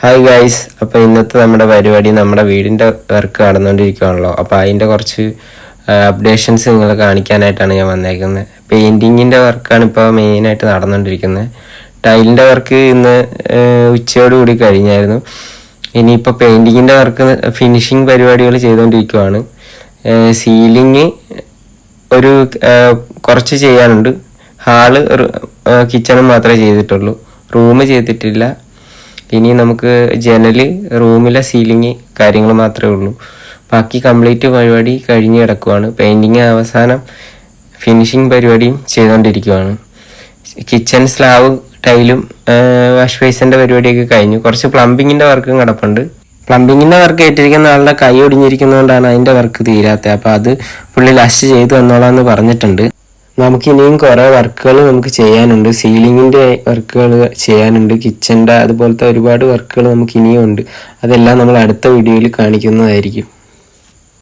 Hi guys, അപ്പോൾ ഇന്നത്തെ നമ്മുടെ പരിപാടി നമ്മുടെ വീടിൻ്റെ വർക്ക് നടന്നുകൊണ്ടിരിക്കുകയാണല്ലോ. അപ്പോൾ അതിൻ്റെ കുറച്ച് അപ്ഡേഷൻസ് നിങ്ങളെ കാണിക്കാനായിട്ടാണ് ഞാൻ വന്നേക്കുന്നത്. പെയിൻറ്റിങ്ങിൻ്റെ വർക്കാണ് ഇപ്പോൾ മെയിനായിട്ട് നടന്നുകൊണ്ടിരിക്കുന്നത്. ടൈലിൻ്റെ വർക്ക് ഇന്ന് ഉച്ചയോടുകൂടി കഴിഞ്ഞായിരുന്നു. ഇനിയിപ്പോൾ പെയിൻറ്റിങ്ങിൻ്റെ വർക്ക് ഫിനിഷിങ് പരിപാടികൾ ചെയ്തുകൊണ്ടിരിക്കുകയാണ്. സീലിങ് ഒരു കുറച്ച് ചെയ്യാനുണ്ട്. ഹാള് കിച്ചണും മാത്രമേ ചെയ്തിട്ടുള്ളൂ, റൂം ചെയ്തിട്ടില്ല. ഇനി നമുക്ക് ജനല്, റൂമിലെ സീലിങ് കാര്യങ്ങൾ മാത്രമേ ഉള്ളൂ. ബാക്കി കംപ്ലീറ്റ് പരിപാടി കഴിഞ്ഞ് കിടക്കുവാണ്. പെയിൻറ്റിങ് അവസാനം ഫിനിഷിങ് പരിപാടിയും ചെയ്തുകൊണ്ടിരിക്കുകയാണ്. കിച്ചൺ സ്ലാബ് ടൈലും വാഷ് ബേസിൻ്റെ പരിപാടിയൊക്കെ കഴിഞ്ഞു. കുറച്ച് പ്ലംബിങ്ങിൻ്റെ വർക്കും കിടപ്പുണ്ട്. പ്ലംബിങ്ങിൻ്റെ വർക്ക് ഏറ്റിരിക്കുന്ന ആളുടെ കൈ ഒടിഞ്ഞിരിക്കുന്നതുകൊണ്ടാണ് അതിൻ്റെ വർക്ക് തീരാത്തത്. അപ്പോൾ അത് പുള്ളി ലാസ്റ്റ് ചെയ്തു തന്നോളാന്ന് പറഞ്ഞിട്ടുണ്ട്. നമുക്കിനിയും കുറേ വർക്കുകൾ നമുക്ക് ചെയ്യാനുണ്ട്. സീലിങ്ങിൻ്റെ വർക്കുകൾ ചെയ്യാനുണ്ട്, കിച്ചൻ്റെ അതുപോലത്തെ ഒരുപാട് വർക്കുകൾ നമുക്ക് ഇനിയും ഉണ്ട്. അതെല്ലാം നമ്മൾ അടുത്ത വീഡിയോയിൽ കാണിക്കുന്നതായിരിക്കും.